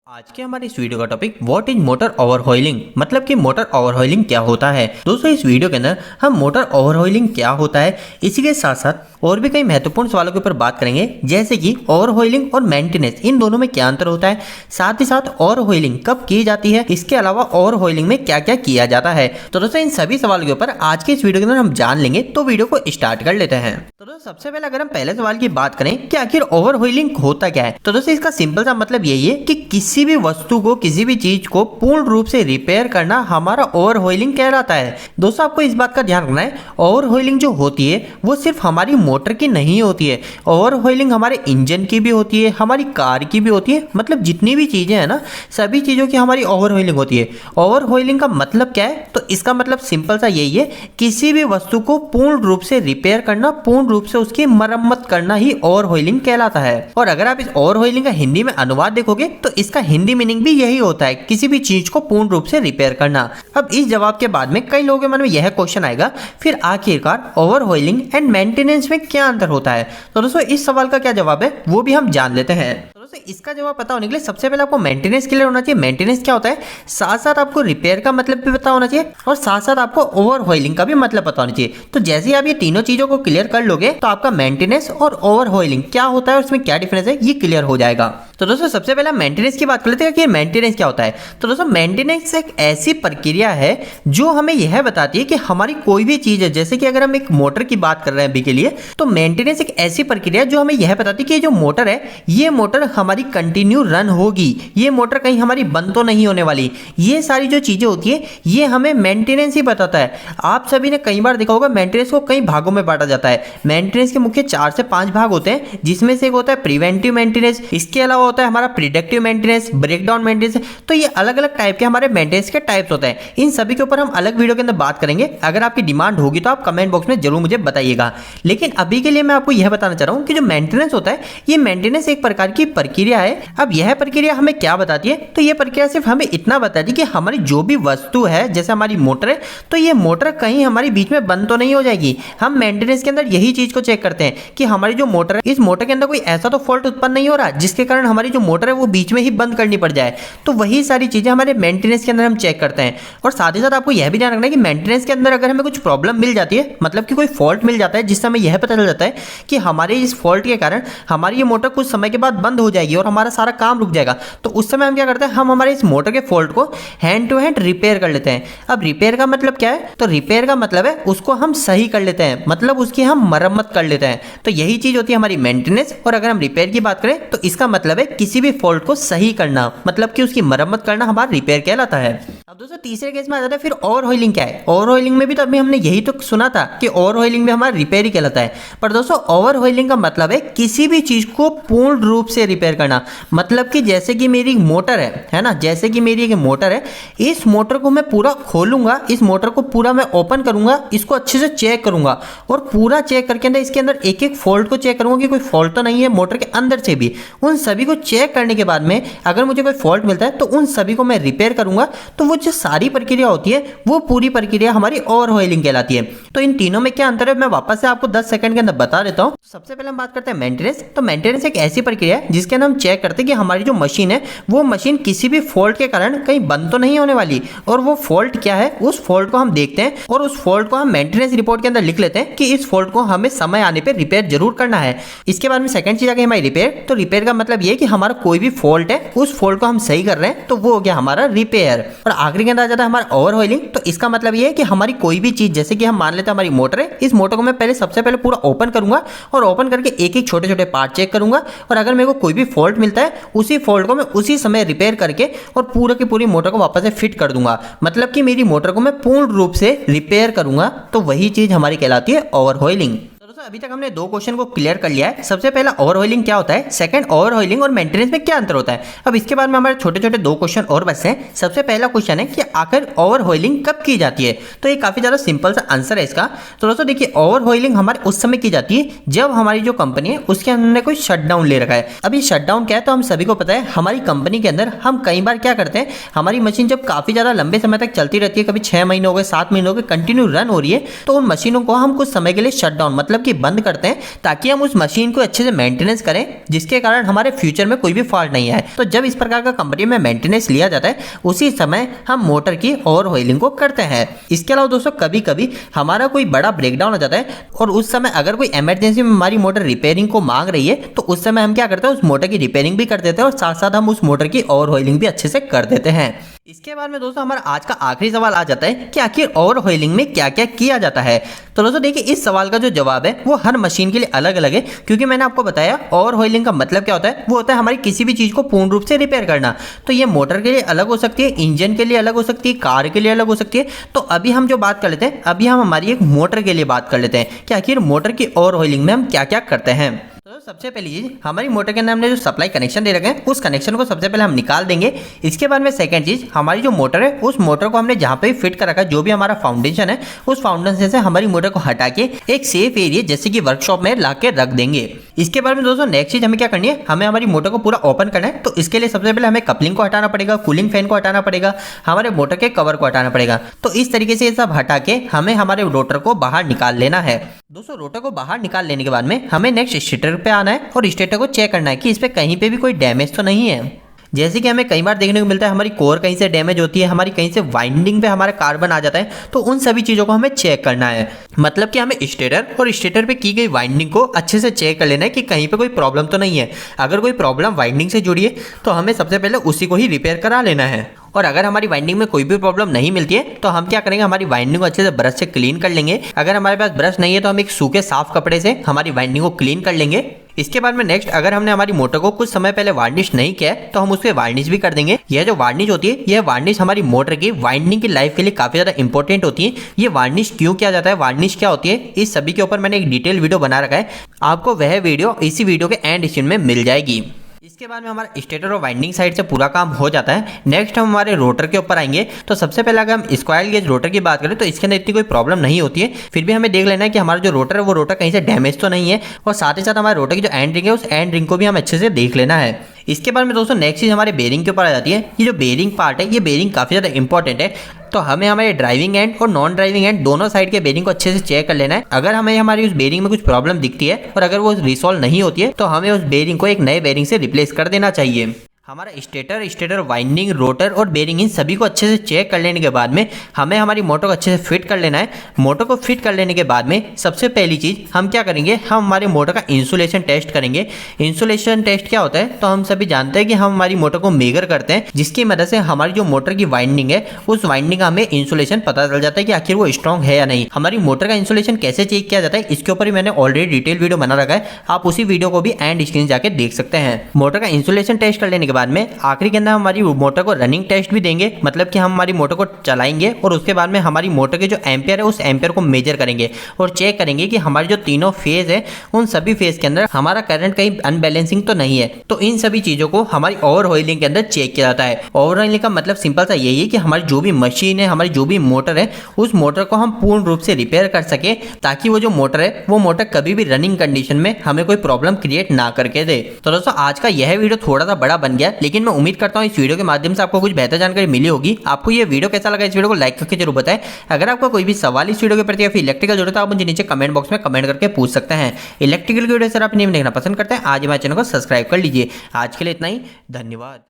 आज के हमारे इस वीडियो का टॉपिक व्हाट इज मोटर ओवरहॉइलिंग, मतलब कि मोटर ओवरहॉइलिंग क्या होता है। दोस्तों इस वीडियो के अंदर हम मोटर ओवरहॉइलिंग क्या होता है, इसी के साथ साथ और भी कई महत्वपूर्ण सवालों के ऊपर बात करेंगे, जैसे कि ओवरहॉइलिंग और मेंटेनेंस, इन दोनों में क्या अंतर होता है, साथ ही साथ ओवरहॉइलिंग कब की जाती है, इसके अलावा ओवरहॉइलिंग में क्या क्या किया जाता है। तो दोस्तों इन सभी सवालों के ऊपर आज के इस वीडियो के अंदर हम जान लेंगे, तो वीडियो को स्टार्ट कर लेते हैं। तो दोस्तों सबसे पहले अगर हम पहले सवाल की बात करें कि आखिर ओवरहॉइलिंग होता क्या है, तो दोस्तों इसका सिंपल सा मतलब यही है कि किसी भी वस्तु को, किसी भी चीज को पूर्ण रूप से रिपेयर करना हमारा ओवरहॉइलिंग कहलाता है। दोस्तों आपको इस बात का ध्यान रखना है, ओवरहॉइलिंग जो होती है वो सिर्फ हमारी मोटर की नहीं होती है, ओवरहॉइलिंग हमारे इंजन की भी होती है, हमारी कार की भी होती है, मतलब जितनी भी चीजें हैं ना, सभी चीजों की हमारी ओवरहॉइलिंग होती है। ओवरहॉइलिंग का मतलब क्या है, तो इसका मतलब सिंपल सा यही है, किसी भी वस्तु को पूर्ण रूप से रिपेयर करना, पूर्ण रूप से उसकी मरम्मत करना ही ओवरहॉइलिंग कहलाता है। और अगर आप इस ओवरहॉइलिंग का हिंदी में अनुवाद देखोगे तो इसका हिंदी मीनिंग भी यही होता है, किसी भी चीज को पूर्ण रूप से रिपेयर करना। अब इस जवाब के बाद में कई लोगों के मन में यह क्वेश्चन आएगा, फिर आखिरकार ओवरहॉइलिंग एंड मेंटेनेंस में क्या अंतर होता है। तो दोस्तों इस सवाल का क्या जवाब है वो भी हम जान लेते हैं। तो दोस्तों इसका जवाब पता होने के लिए सबसे पहले आपको मेंटेनेंस क्लियर होना चाहिए, मेंटेनेंस क्या होता है, साथ साथ आपको रिपेयर का मतलब भी पता होना चाहिए, और साथ साथ आपको ओवरहॉइलिंग का भी मतलब पता होना चाहिए। तो जैसे ही आप ये तीनों चीजों को क्लियर कर लोगे तो आपका मेंटेनेंस और ओवरहॉइलिंग क्या होता है और उसमें क्या डिफरेंस है ये क्लियर हो जाएगा। तो दोस्तों सबसे पहले मेंटेनेंस की बात कर लेते हैं कि मेंटेनेंस क्या होता है। तो दोस्तों मेंटेनेंस एक ऐसी प्रक्रिया है जो हमें यह बताती है कि हमारी कोई भी चीज है, जैसे कि अगर हम एक मोटर की बात कर रहे हैं अभी के लिए, तो मेंटेनेंस एक ऐसी प्रक्रिया है जो हमें यह बताती है कि जो मोटर है ये मोटर हमारी कंटिन्यू रन होगी, ये मोटर कहीं हमारी बंद तो नहीं होने वाली। ये सारी जो चीजें होती है ये हमें मेंटेनेंस ही बताता है। आप सभी ने कई बार देखा होगा मेंटेनेंस को कई भागों में बांटा जाता है। मेंटेनेंस के मुख्य 4 से 5 भाग होते हैं, जिसमें से एक होता है प्रिवेंटिव मेंटेनेंस, इसके अलावा होता है हमारा प्रिडिक्टिव मेंटेनेंस, ब्रेकडाउन मेंटेनेंस। तो ये अलग अलग टाइप के हमारे मेंटेनेंस के टाइप्स होते हैं। इन सभी के ऊपर हम अलग वीडियो के अंदर बात करेंगे। अगर आपकी डिमांड होगी तो आप कमेंट बॉक्स में जरूर मुझे बताइएगा। लेकिन अभी के लिए मैं आपको यह बताना चाह रहा हूं कि जो मेंटेनेंस होता है ये मेंटेनेंस एक प्रकार की प्रक्रिया है। अब यह प्रक्रिया हमें क्या बताती है, तो यह प्रक्रिया सिर्फ हमें इतना बताती है कि हमारी जो भी वस्तु है, जैसे हमारी मोटर है, तो ये मोटर कहीं हमारी बीच में बंद तो नहीं हो जाएगी। हम मेंटेनेंस के अंदर यही चीज को चेक करते हैं कि हमारी जो मोटर है, इस मोटर के अंदर कोई ऐसा तो फॉल्ट उत्पन्न नहीं हो रहा जिसके कारण हमारी जो मोटर है वो बीच में ही बंद करनी पड़ जाए। तो वही सारी चीजें हमारे मेंटेनेंस के अंदर हम चेक करते हैं। और साथ ही साथ आपको यह भी ध्यान रखना है कि मेंटेनेंस के अंदर अगर हमें कुछ प्रॉब्लम मिल जाती है, मतलब कि कोई फॉल्ट मिल जाता है, जिससे हमें यह पता चल जाता है कि हमारे इस फॉल्ट के कारण हमारी ये मोटर कुछ समय के बाद बंद हो जाएगी और हमारा सारा काम रुक जाएगा, तो उस समय हम क्या करते हैं, हम हमारे इस मोटर के फॉल्ट को हैंड टू हैंड रिपेयर कर लेते हैं। अब रिपेयर का मतलब क्या है, तो रिपेयर का मतलब है उसको हम सही कर लेते हैं, मतलब उसकी हम मरम्मत कर लेते हैं। तो यही चीज होती है हमारी मेंटेनेंस। और अगर हम रिपेयर की बात करें तो इसका मतलब है किसी भी फॉल्ट को सही करना, मतलब कि उसकी मरम्मत करना हमारा रिपेयर कहलाता है। अब दोस्तों तीसरे केस में आ जाता है फिर ओवरहॉइलिंग क्या है। ओवरहॉइलिंग में भी तो अभी हमने यही तो सुना था कि ओवरहॉइलिंग में हमारा रिपेयर ही कहलाता है। पर दोस्तों ओवरहॉइलिंग का मतलब है किसी भी चीज को पूर्ण रूप से रिपेयर करना, मतलब कि जैसे कि मेरी मोटर है ना, जैसे कि मेरी एक मोटर है, इस मोटर को मैं पूरा खोलूंगा, इस मोटर को पूरा मैं ओपन करूंगा, इसको अच्छे से चेक करूंगा, और पूरा चेक करके अंदर इसके अंदर एक एक फॉल्ट को चेक करूंगा कि कोई फॉल्ट तो नहीं है मोटर के अंदर से भी। उन सभी को चेक करने के बाद में अगर मुझे कोई फॉल्ट मिलता है तो उन सभी को मैं रिपेयर करूंगा। तो वो जो सारी प्रक्रिया होती है वो पूरी प्रक्रिया हमारी ओवरहॉइलिंग कहलाती है। तो इन तीनों में क्या अंतर है मैं वापस से आपको 10 सेकंड के अंदर बता देता हूं। सबसे पहले हम बात करते हैं मेंटेनेंस। तो मेंटेनेंस एक ऐसी प्रक्रिया है जिसके अंदर हम चेक करते हैं कि हमारी जो मशीन है वो मशीन किसी भी फॉल्ट के कारण कहीं बंद तो नहीं होने वाली, और वो फॉल्ट क्या है उस फॉल्ट को हम देखते हैं और उस फॉल्ट को हम मेंटेनेंस रिपोर्ट के अंदर लिख लेते हैं कि इस फॉल्ट को हमें समय आने पर रिपेयर जरूर करना है। इसके बाद में सेकंड चीज आ गई हमारी रिपेयर। तो रिपेयर का मतलब ये है कि हमारा कोई भी फॉल्ट है उस फॉल्ट को हम सही कर रहे हैं, तो वो हो गया हमारा रिपेयर। और आखिरी के अंदर आ जाता है हमारा ओवरहॉइलिंग। तो इसका मतलब ये है कि हमारी कोई भी चीज, जैसे कि हम मान लेते हैं हमारी मोटर है, इस मोटर को मैं पहले सबसे पहले पूरा ओपन करूंगा और ओपन करके एक एक छोटे छोटे पार्ट चेक करूंगा, और अगर मेरे को कोई भी फॉल्ट मिलता है उसी फॉल्ट को मैं उसी समय रिपेयर करके और पूरा की पूरी मोटर को वापस से फिट कर दूंगा, मतलब कि मेरी मोटर को मैं पूर्ण रूप से रिपेयर करूंगा। तो वही चीज हमारी कहलाती है ओवरहॉइलिंग। अभी तक हमने 2 क्वेश्चन को क्लियर कर लिया है। सबसे पहला ओवरहॉइलिंग क्या होता है, सेकंड ओवरहॉइलिंग और मेंटेनेंस में क्या अंतर होता है। अब इसके बाद में हमारे छोटे छोटे 2 क्वेश्चन और बचे हैं। सबसे पहला क्वेश्चन है कि आखिर ओवरहॉइलिंग कब की जाती है। तो ये काफी ज्यादा सिंपल सा आंसर है इसका। तो दोस्तों देखिए ओवरहॉइलिंग हमारे उस समय की जाती है जब हमारी जो कंपनी है उसके अंदर कोई शटडाउन ले रखा है। अब ये शटडाउन क्या है, तो हम सभी को पता है हमारी कंपनी के अंदर हम कई बार क्या करते हैं, हमारी मशीन जब काफी ज्यादा लंबे समय तक चलती रहती है, कभी 6 महीने हो गए, 7 महीने हो गए, कंटिन्यू रन हो रही है, तो उन मशीनों को हम कुछ समय के लिए शटडाउन मतलब कि बंद करते हैं ताकि हम उस मशीन को अच्छे से मेंटेनेंस करें, जिसके कारण हमारे फ्यूचर में कोई भी फॉल्ट नहीं आए। तो जब इस प्रकार का कंपनी में मेंटेनेंस लिया जाता है उसी समय हम मोटर की ओवर ऑयलिंग को करते हैं। इसके अलावा दोस्तों कभी कभी हमारा कोई बड़ा ब्रेकडाउन हो जाता है और उस समय अगर कोई इमरजेंसी में हमारी मोटर रिपेयरिंग को मांग रही है तो उस समय हम क्या करते हैं, उस मोटर की रिपेयरिंग भी कर देते हैं और साथ साथ हम उस मोटर की ओवर ऑयलिंग भी अच्छे से कर देते हैं। इसके बाद में दोस्तों हमारा आज का आखिरी सवाल आ जाता है कि आखिर ओवर ऑयलिंग में क्या क्या किया जाता है। तो दोस्तों देखिए, इस सवाल का जो जवाब है वो हर मशीन के लिए अलग अलग है, क्योंकि मैंने आपको बताया ओवर ऑयलिंग का मतलब क्या होता है। वो होता है हमारी किसी भी चीज को पूर्ण रूप से रिपेयर करना। तो ये मोटर के लिए अलग हो सकती है, इंजन के लिए अलग हो सकती है, कार के लिए अलग हो सकती है। तो अभी हम जो बात कर लेते हैं, अभी हम हमारी एक मोटर के लिए बात कर लेते हैं कि आखिर मोटर की ओवर ऑयलिंग में हम क्या क्या करते हैं। तो सबसे पहली चीज, हमारी मोटर के अंदर हमने जो सप्लाई कनेक्शन दे रखे हैं उस कनेक्शन को सबसे पहले हम निकाल देंगे। इसके बाद में सेकंड चीज, हमारी जो मोटर है उस मोटर को हमने जहां पे फिट कर रखा है, जो भी हमारा फाउंडेशन है उस फाउंडेशन से हमारी मोटर को हटा के एक सेफ एरिया जैसे कि वर्कशॉप में ला के रख देंगे। इसके बाद में दोस्तों नेक्स्ट चीज हमें क्या करनी है, हमें हमारी मोटर को पूरा ओपन करना है। तो इसके लिए सबसे पहले हमें कपलिंग को हटाना पड़ेगा, कूलिंग फैन को हटाना पड़ेगा, हमारे मोटर के कवर को हटाना पड़ेगा। तो इस तरीके से ये सब हटा के हमें हमारे रोटर को बाहर निकाल लेना है। दोस्तों रोटर को बाहर निकाल लेने के बाद में हमें नेक्स्ट स्टेटर पे आना है और स्टेटर को चेक करना है कि इस पे कहीं पे भी कोई डैमेज तो नहीं है। जैसे कि हमें कई बार देखने को मिलता है हमारी कोर कहीं से डैमेज होती है, हमारी कहीं से वाइंडिंग पे हमारा कार्बन आ जाता है। तो उन सभी चीज़ों को हमें चेक करना है। मतलब कि हमें स्टेटर और स्टेटर पे की गई वाइंडिंग को अच्छे से चेक कर लेना है कि कहीं पे कोई प्रॉब्लम तो नहीं है। अगर कोई प्रॉब्लम वाइंडिंग से जुड़ी है तो हमें सबसे पहले उसी को ही रिपेयर करा लेना है। और अगर हमारी वाइंडिंग में कोई भी प्रॉब्लम नहीं मिलती है तो हम क्या करेंगे, हमारी वाइंडिंग को अच्छे से ब्रश से क्लीन कर लेंगे। अगर हमारे पास ब्रश नहीं है तो हम एक सूखे साफ कपड़े से हमारी वाइंडिंग को क्लीन कर लेंगे। इसके बाद में नेक्स्ट, अगर हमने हमारी मोटर को कुछ समय पहले वार्निश नहीं किया है तो हम उसके वार्निश भी कर देंगे। यह जो वार्निश होती है, यह वार्निश हमारी मोटर की वाइंडिंग की लाइफ के लिए काफी ज्यादा इंपॉर्टेंट होती है। ये वार्निश क्यों किया जाता है, वार्निश क्या होती है, इस सभी के ऊपर मैंने एक डिटेल वीडियो बना रखा है। आपको वह वीडियो इसी वीडियो के एंड स्क्रीन में मिल जाएगी। इसके बाद में हमारा स्टेटर और वाइंडिंग साइड से पूरा काम हो जाता है। नेक्स्ट हम हमारे रोटर के ऊपर आएंगे। तो सबसे पहले अगर हम स्क्वायर गेज रोटर की बात करें तो इसके अंदर इतनी कोई प्रॉब्लम नहीं होती है। फिर भी हमें देख लेना है कि हमारा जो रोटर है वो रोटर कहीं से डैमेज तो नहीं है। और साथ ही साथ हमारे रोटर की जो एंड रिंग है उस एंड रिंग को भी हम अच्छे से देख लेना है। इसके बाद में दोस्तों नेक्स्ट चीज हमारे बेरिंग के ऊपर आ जाती है। ये जो बेरिंग पार्ट है, ये बेरिंग काफी ज्यादा इंपॉर्टेंट है। तो हमें हमारे ड्राइविंग एंड और नॉन ड्राइविंग एंड दोनों साइड के बेरिंग को अच्छे से चेक कर लेना है। अगर हमें हमारी उस बेरिंग में कुछ प्रॉब्लम दिखती है और अगर वो रिसॉल्व नहीं होती है तो हमें उस बेरिंग को एक नए बेरिंग से रिप्लेस कर देना चाहिए। हमारा स्टेटर वाइंडिंग, रोटर और बेरिंग इन सभी को अच्छे से चेक कर लेने के बाद में हमें हमारी मोटर को अच्छे से फिट कर लेना है। मोटर को फिट कर लेने के बाद में सबसे पहली चीज हम क्या करेंगे, हम हमारी मोटर का इंसुलेशन टेस्ट करेंगे। इंसुलेशन टेस्ट क्या होता है, तो हम सभी जानते हैं कि हम हमारी मोटर को मेजर करते हैं, जिसकी मदद से हमारी जो मोटर की वाइंडिंग है उस वाइंडिंग का हमें इंसुलेशन पता चल जाता है कि आखिर वो स्ट्रॉन्ग है या नहीं। हमारी मोटर का इंसुलेशन कैसे चेक किया जाता है, इसके ऊपर ही मैंने ऑलरेडी डिटेल वीडियो बना रखा है। आप उसी वीडियो को भी एंड स्क्रीन जाके देख सकते हैं। मोटर का इंसुलेशन टेस्ट कर लेने के बाद में आखिरी के अंदर हमारी मोटर को रनिंग टेस्ट भी देंगे। मतलब कि हम हमारी मोटर को चलाएंगे और उसके बाद में हमारी मोटर के जो एम्पियर है उस एम्पियर को मेजर करेंगे और चेक करेंगे कि हमारी जो तीनों फेज है उन सभी फेज के अंदर हमारा करंट कहीं अनबैलेंसिंग तो नहीं है। तो इन सभी चीजों को हमारी ओवर ऑयलिंग के अंदर चेक किया जाता है। ओवर ऑयलिंग का मतलब सिंपल सा यही है कि हमारी जो भी मशीन है, हमारी जो भी मोटर है, उस मोटर को हम पूर्ण रूप से रिपेयर कर सके, ताकि वो जो मोटर है वो मोटर कभी भी रनिंग कंडीशन में हमें कोई प्रॉब्लम क्रिएट ना करके दे। तो दोस्तों आज का यह वीडियो थोड़ा सा बड़ा बन गया, लेकिन मैं उम्मीद करता हूं इस वीडियो के माध्यम से आपको कुछ बेहतर जानकारी मिली होगी। आपको ये वीडियो कैसा लगा, इस वीडियो को लाइक करके जरूर बताएं। अगर आपका कोई भी सवाल इस वीडियो के प्रति या फिर इलेक्ट्रिकल जरूरत है, आप मुझे नीचे कमेंट बॉक्स में कमेंट करके पूछ सकते हैं। इलेक्ट्रिकल की वीडियो सर आप नहीं देखना पसंद करते हैं, आज हमारे चैनल को सब्सक्राइब कर लीजिए। आज के लिए इतना ही, धन्यवाद।